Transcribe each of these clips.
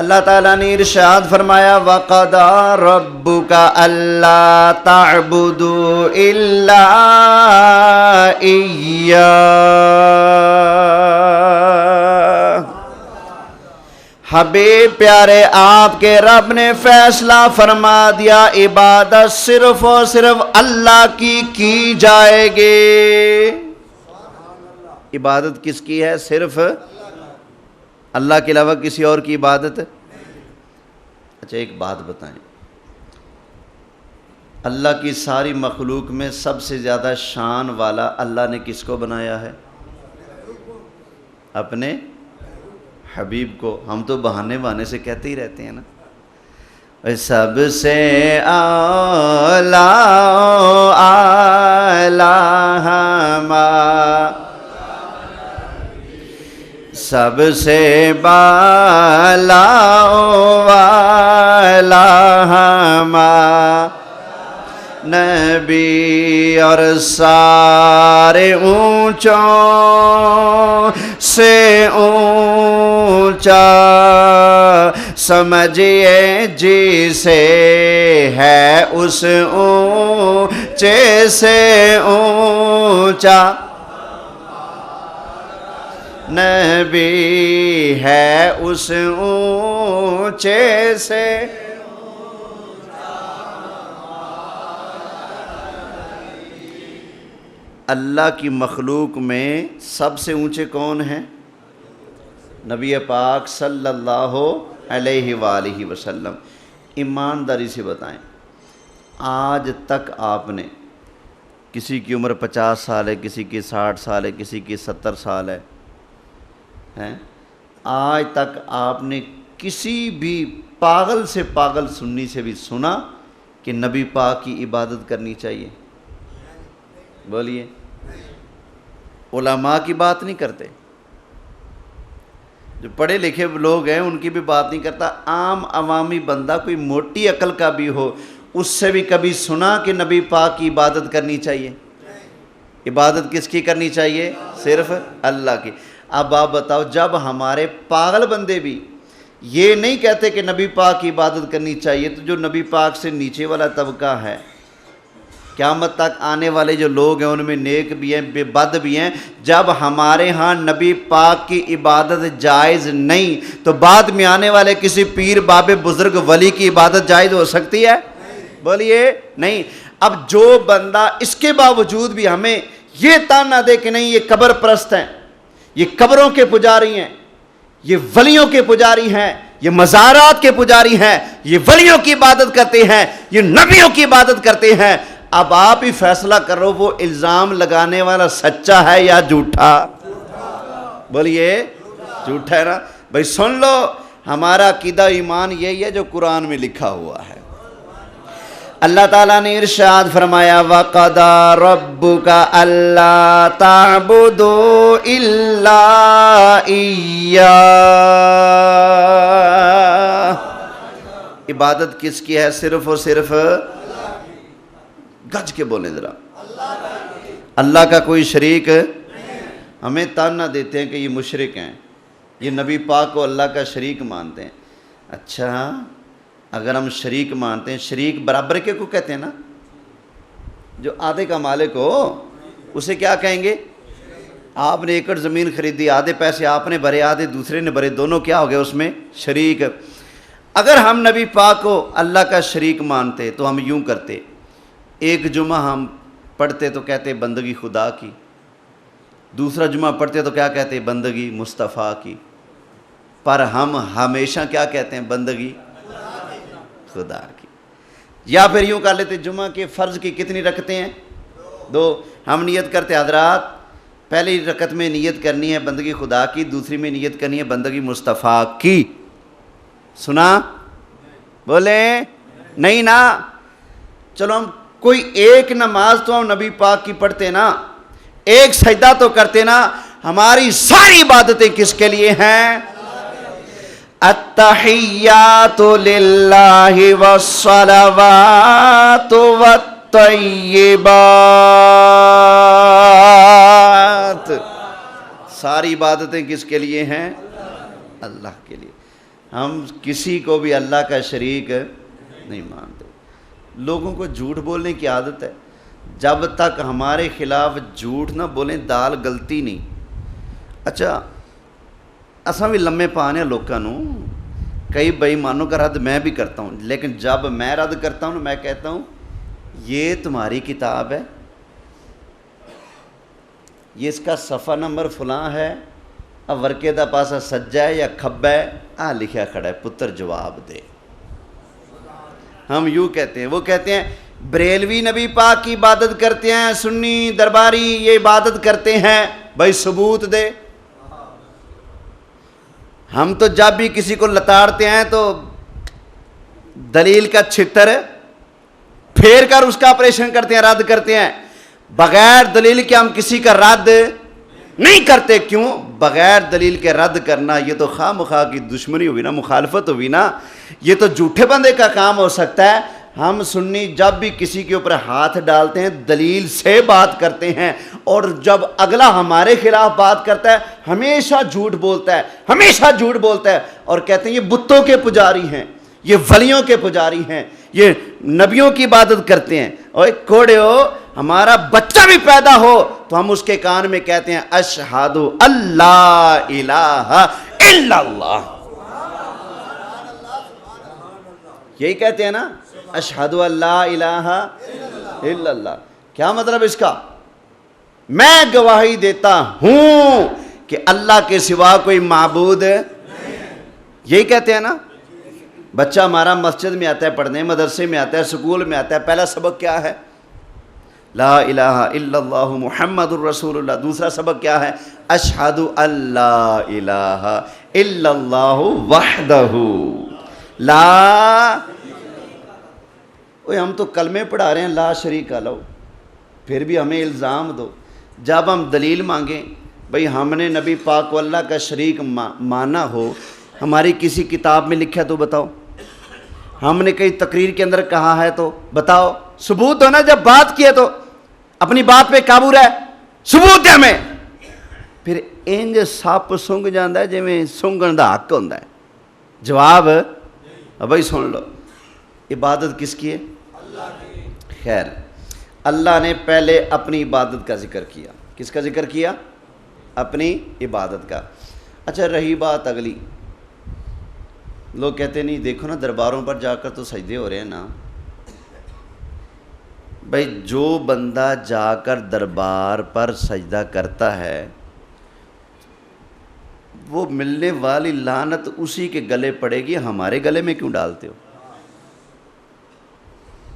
اللہ تعالیٰ نے ارشاد فرمایا وَقَضَىٰ رَبُّكَ أَلَّا تَعْبُدُوا إِلَّا إِيَّاهُ۔ حبیب پیارے آپ کے رب نے فیصلہ فرما دیا عبادت صرف اور صرف اللہ کی جائے گی۔ عبادت کس کی ہے؟ صرف اللہ کے علاوہ کسی اور کی عبادت؟ اچھا ایک بات بتائیں، اللہ کی ساری مخلوق میں سب سے زیادہ شان والا اللہ نے کس کو بنایا ہے؟ اپنے حبیب کو۔ ہم تو بہانے سے کہتے ہی رہتے ہیں نا، سب سے اعلیٰ سب سے بالا والا نبی اور سارے اونچوں سے اونچا سمجھئے جسے ہے اس اونچے سے اونچا نبی ہے اس اونچے سے۔ اللہ کی مخلوق میں سب سے اونچے کون ہیں؟ نبی پاک صلی اللہ علیہ وآلہ وسلم۔ ایمانداری سے بتائیں، آج تک آپ نے، کسی کی عمر 50 سال ہے، کسی کی 60 سال ہے، کسی کی 70 سال ہے، آج تک آپ نے کسی بھی پاگل سے پاگل سنی سے بھی سنا کہ نبی پاک کی عبادت کرنی چاہیے؟ بولیے۔ علماء کی بات نہیں کرتے، جو پڑھے لکھے لوگ ہیں ان کی بھی بات نہیں کرتا، عام عوامی بندہ کوئی موٹی عقل کا بھی ہو اس سے بھی کبھی سنا کہ نبی پاک کی عبادت کرنی چاہیے؟ عبادت کس کی کرنی چاہیے؟ صرف اللہ کی۔ اب آپ بتاؤ، جب ہمارے پاگل بندے بھی یہ نہیں کہتے کہ نبی پاک کی عبادت کرنی چاہیے، تو جو نبی پاک سے نیچے والا طبقہ ہے، قیامت تک آنے والے جو لوگ ہیں ان میں نیک بھی ہیں بے بد بھی ہیں، جب ہمارے ہاں نبی پاک کی عبادت جائز نہیں تو بعد میں آنے والے کسی پیر بابے بزرگ ولی کی عبادت جائز ہو سکتی ہے؟ بولیے نہیں۔ اب جو بندہ اس کے باوجود بھی ہمیں یہ تانا دے کہ نہیں یہ قبر پرست ہیں، یہ قبروں کے پجاری ہیں، یہ ولیوں کے پجاری ہیں، یہ مزارات کے پجاری ہیں، یہ ولیوں کی عبادت کرتے ہیں، یہ نبیوں کی عبادت کرتے ہیں، اب آپ ہی فیصلہ کرو وہ الزام لگانے والا سچا ہے یا جھوٹا؟ بولیے جھوٹا ہے نا؟ بھائی سن لو، ہمارا عقیدہ ایمان یہی ہے جو قرآن میں لکھا ہوا ہے۔ اللہ تعالیٰ نے ارشاد فرمایا وَقَضَىٰ رَبُّكَ أَلَّا تَعْبُدُوا إِلَّا إِيَّاهُ۔ عبادت کس کی ہے؟ صرف اور صرف، گج کے بولیں ذرا، اللہ کا کوئی شریک۔ ہمیں تانا دیتے ہیں کہ یہ مشرک ہیں، یہ نبی پاک کو اللہ کا شریک مانتے ہیں۔ اچھا اگر ہم شریک مانتے ہیں، شریک برابر کے کو کہتے ہیں نا؟ جو آدھے کا مالک ہو اسے کیا کہیں گے؟ آپ نے ایکڑ زمین خریدی، آدھے پیسے آپ نے بھرے آدھے دوسرے نے بھرے، دونوں کیا ہو گئے اس میں؟ شریک۔ اگر ہم نبی پاک کو اللہ کا شریک مانتے تو ہم یوں کرتے، ایک جمعہ ہم پڑھتے تو کہتے بندگی خدا کی، دوسرا جمعہ پڑھتے تو کیا کہتے بندگی مصطفیٰ کی، پر ہم ہمیشہ کیا کہتے ہیں؟ بندگی خدا کی۔ یا پھر یوں کر لیتے جمعہ کے فرض کی کتنی رکعتیں ہیں؟ 2۔ ہم نیت کرتے حضرات پہلی رکعت میں نیت کرنی ہے بندگی خدا کی، دوسری میں نیت کرنی ہے بندگی مصطفیٰ کی۔ سنا؟ بولیں نہیں نا؟ چلو ہم کوئی ایک نماز تو ہم نبی پاک کی پڑھتے نا، ایک سجدہ تو کرتے نا، ہماری ساری عبادتیں کس کے لیے ہیں؟ التحیات للہ والصلوات والطیبات، ساری عبادتیں کس کے لیے ہیں؟ اللہ کے لیے۔ ہم کسی کو بھی اللہ کا شریک نہیں مانتے. لوگوں کو جھوٹ بولنے کی عادت ہے. جب تک ہمارے خلاف جھوٹ نہ بولیں دال گلتی نہیں. اچھا اساں بھی لمے پانے لوگوں نوں. کئی بے ایمانوں کا رد میں بھی کرتا ہوں, لیکن جب میں رد کرتا ہوں میں کہتا ہوں یہ تمہاری کتاب ہے, یہ اس کا صفحہ نمبر فلاں ہے, اب ورقے دا پاسا سجا ہے یا کھبا ہے, لکھیا کھڑا ہے, پتر جواب دے. ہم یوں کہتے ہیں. وہ کہتے ہیں بریلوی نبی پاک کی عبادت کرتے ہیں, سنی درباری یہ عبادت کرتے ہیں, بھائی ثبوت دے. ہم تو جب بھی کسی کو لتاڑتے ہیں تو دلیل کا چھتر پھیر کر اس کا آپریشن کرتے ہیں, رد کرتے ہیں. بغیر دلیل کے ہم کسی کا رد نہیں کرتے. کیوں؟ بغیر دلیل کے رد کرنا یہ تو خواہ مخواہ کی دشمنی ہوئی نا, مخالفت ہوئی نا. یہ تو جھوٹے بندے کا کام ہو سکتا ہے. ہم سنی جب بھی کسی کے اوپر ہاتھ ڈالتے ہیں دلیل سے بات کرتے ہیں, اور جب اگلا ہمارے خلاف بات کرتا ہے ہمیشہ جھوٹ بولتا ہے, ہمیشہ جھوٹ بولتا ہے, اور کہتے ہیں یہ بتوں کے پجاری ہیں, یہ ولیوں کے پجاری ہیں, یہ نبیوں کی عبادت کرتے ہیں. اور کوڑے ہو, ہمارا بچہ بھی پیدا ہو تو ہم اس کے کان میں کہتے ہیں اشہد اللہ الہ الا اللہ. یہی کہتے ہیں نا, اشہد اللہ الہ الا اللہ. کیا مطلب اس کا؟ میں گواہی دیتا ہوں کہ اللہ کے سوا کوئی معبود. یہی کہتے ہیں نا. بچہ ہمارا مسجد میں آتا ہے پڑھنے, مدرسے میں آتا ہے, سکول میں آتا ہے, پہلا سبق کیا ہے؟ لا الہ الا اللہ محمد الرسول اللہ. دوسرا سبق کیا ہے؟ اشہد اللہ الہ الا اللہ وحدہ لا. ہم تو کلمے پڑھا رہے ہیں لا شریک لہ, پھر بھی ہمیں الزام دو. جب ہم دلیل مانگیں, بھئی ہم نے نبی پاک کو اللہ کا شریک مانا ہو, ہماری کسی کتاب میں لکھا تو بتاؤ, ہم نے کئی تقریر کے اندر کہا ہے تو بتاؤ, ثبوت ہو نا. جب بات کیے تو اپنی بات پہ قابو رہے, ثبوت دے ہمیں. پھر انج سپ سنگ جاندہ ہے جویں سنگن دا حق ہوندا ہے. جواب بھائی سن لو, عبادت کس کی ہے؟ خیر, اللہ نے پہلے اپنی عبادت کا ذکر کیا. کس کا ذکر کیا؟ اپنی عبادت کا. اچھا رہی بات اگلی, لوگ کہتے نہیں دیکھو نا درباروں پر جا کر تو سجدے ہو رہے ہیں نا. بھائی جو بندہ جا کر دربار پر سجدہ کرتا ہے وہ ملنے والی لعنت اسی کے گلے پڑے گی, ہمارے گلے میں کیوں ڈالتے ہو؟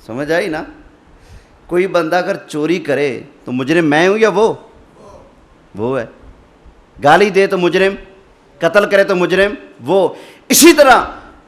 سمجھ آئی نا. کوئی بندہ اگر چوری کرے تو مجرم میں ہوں یا وہ ہے؟ گالی دے تو مجرم, قتل کرے تو مجرم وہ. اسی طرح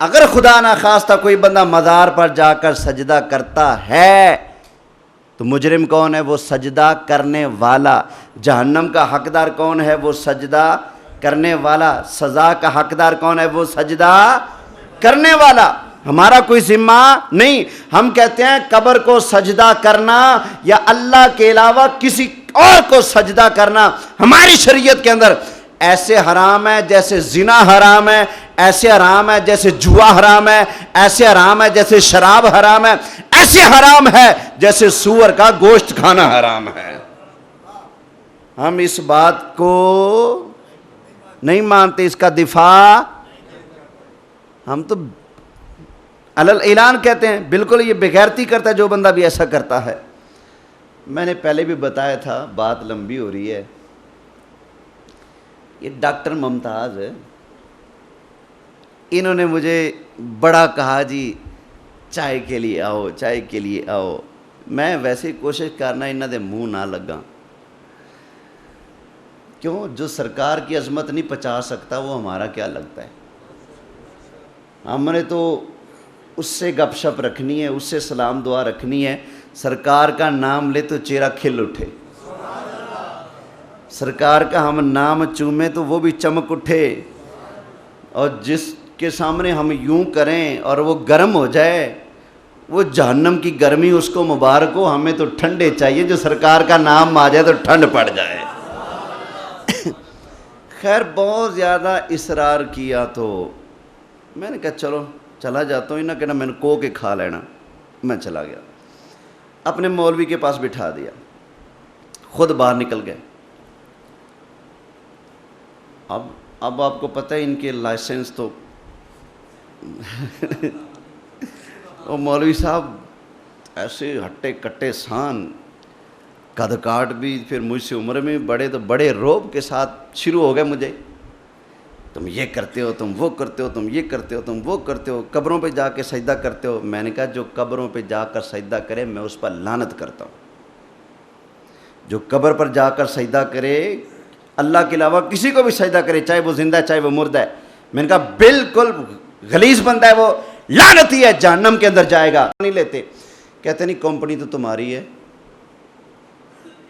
اگر خدا نہ خواستہ کوئی بندہ مزار پر جا کر سجدہ کرتا ہے تو مجرم کون ہے؟ وہ سجدہ کرنے والا. جہنم کا حقدار کون ہے؟ وہ سجدہ کرنے والا. سزا کا حقدار کون ہے؟ وہ سجدہ کرنے والا. ہمارا کوئی ذمہ نہیں. ہم کہتے ہیں قبر کو سجدہ کرنا یا اللہ کے علاوہ کسی اور کو سجدہ کرنا ہماری شریعت کے اندر ایسے حرام ہے جیسے زنا حرام ہے, ایسے حرام ہے جیسے جوا حرام ہے, ایسے حرام ہے جیسے شراب حرام ہے, ایسے حرام ہے جیسے سور کا گوشت کھانا حرام ہے. ہم اس بات کو نہیں مانتے, اس کا دفاع ہم تو علل اعلان کہتے ہیں. بالکل یہ بغیرتی کرتا ہے جو بندہ بھی ایسا کرتا ہے. میں نے پہلے بھی بتایا تھا, بات لمبی ہو رہی ہے. یہ ڈاکٹر ممتاز ہے, انہوں نے مجھے بڑا کہا جی چائے کے لیے آؤ, چائے کے لیے آؤ. میں ویسے کوشش کرنا انہوں دے منہ نہ لگا. کیوں؟ جو سرکار کی عظمت نہیں پہنچا سکتا وہ ہمارا کیا لگتا ہے. ہم نے تو اس سے گپ شپ رکھنی ہے, اس سے سلام دعا رکھنی ہے. سرکار کا نام لے تو چہرہ کھل اٹھے, سرکار کا ہم نام چومیں تو وہ بھی چمک اٹھے, اور جس کے سامنے ہم یوں کریں اور وہ گرم ہو جائے, وہ جہنم کی گرمی اس کو مبارک ہو. ہمیں تو ٹھنڈے چاہیے, جو سرکار کا نام آ جائے تو ٹھنڈ پڑ جائے. خیر بہت زیادہ اصرار کیا تو میں نے کہا چلو چلا جاتا ہوں، نہ کہنا میں نے کو کے کھا لینا. میں چلا گیا، اپنے مولوی کے پاس بٹھا دیا، خود باہر نکل گئے. اب آپ کو پتہ ہے ان کے لائسنس تو وہ مولوی صاحب ایسے ہٹے کٹے سان، قد کاٹ بھی پھر مجھ سے عمر میں بڑے، تو بڑے روب کے ساتھ شروع ہو گئے مجھے، تم یہ کرتے ہو، تم وہ کرتے ہو، تم یہ کرتے ہو، تم وہ کرتے ہو، قبروں پہ جا کے سجدہ کرتے ہو. میں نے کہا جو قبروں پہ جا کر سجدہ کرے میں اس پر لعنت کرتا ہوں. جو قبر پر جا کر سجدہ کرے، اللہ کے علاوہ کسی کو بھی سجدہ کرے، چاہے وہ زندہ ہے چاہے وہ مردہ ہے، میں نے کہا بالکل غلیظ بندہ ہے وہ، لعنتی ہے، جہنم کے اندر جائے گا. نہیں لیتے، کہتے نہیں کمپنی تو تمہاری ہے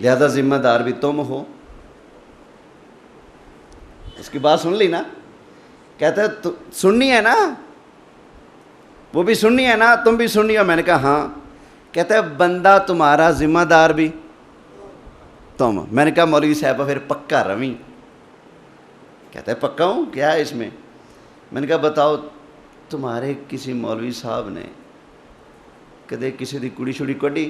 لہذا ذمہ دار بھی تم ہو. اس کی بات سن لی نا؟ کہتا ہے سننی ہے نا، وہ بھی سننی ہے نا، تم بھی سننی ہو. میں نے کہا ہاں. کہتا ہے بندہ تمہارا، ذمہ دار بھی تم. میں نے کہا مولوی صاحبہ پھر پکا رویں؟ کہتا ہے پکا ہوں، کیا ہے اس میں؟ میں نے کہا بتاؤ تمہارے کسی مولوی صاحب نے کدے کسی دی کڑی شڑی کڈی؟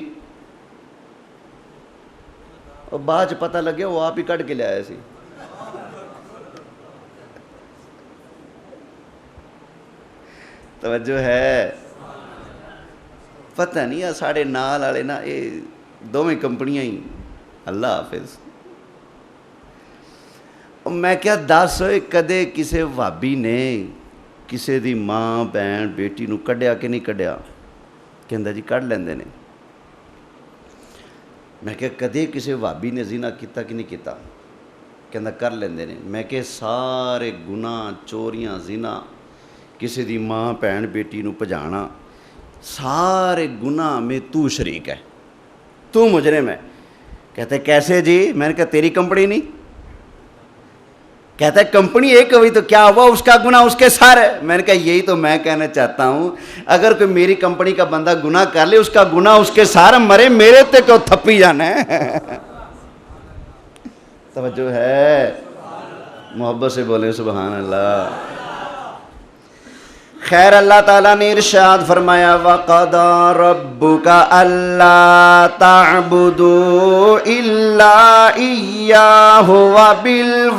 اور بعد پتہ لگیا وہ آپ ہی کڈ کے لے آئے سی. توجہ ہے؟ پتہ نہیں ساڑھے نال والے نا یہ دونوں کمپنیاں ہی. اللہ حافظ. میں کیا دس ہوئے کدے کسے وابی نے کسے دی ماں بہن بیٹی نو کڈیا کہ نہیں کڈیا؟ کہندا جی کڈ لیندے نے. میں کہ کدے کسے وابی نے زنا کیتا کہ نہیں کیتا؟ کہندا کر لیندے نے. میں کہ سارے گناہ، چوریاں، زنا، کسی دی ماں بہن بیٹی نو پجانا، سارے گناہ میں تو شریک ہے، تو مجرم ہے. کہتے کیسے جی؟ میں نے کہا تیری کمپنی نہیں؟ کہتا ہے کمپنی ایک ہوئی تو کیا ہوا، اس کا گناہ اس کے سارے. میں نے کہا یہی تو میں کہنا چاہتا ہوں، اگر کوئی میری کمپنی کا بندہ گناہ کر لے اس کا گناہ اس کے سارے، مرے میرے تے کیوں تھپی جانا ہے؟ توجہ ہے؟ محبت سے بولیں سبحان اللہ. خیر اللہ تعالیٰ نے ارشاد فرمایا وَقَضَىٰ رَبُّكَ أَلَّا تَعْبُدُوا إِلَّا إِيَّاهُ وَبِالْوَالِدَيْنِ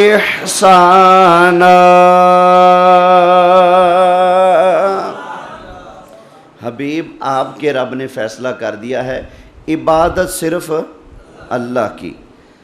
إِحْسَانًا. حبیب آپ کے رب نے فیصلہ کر دیا ہے عبادت صرف اللہ کی.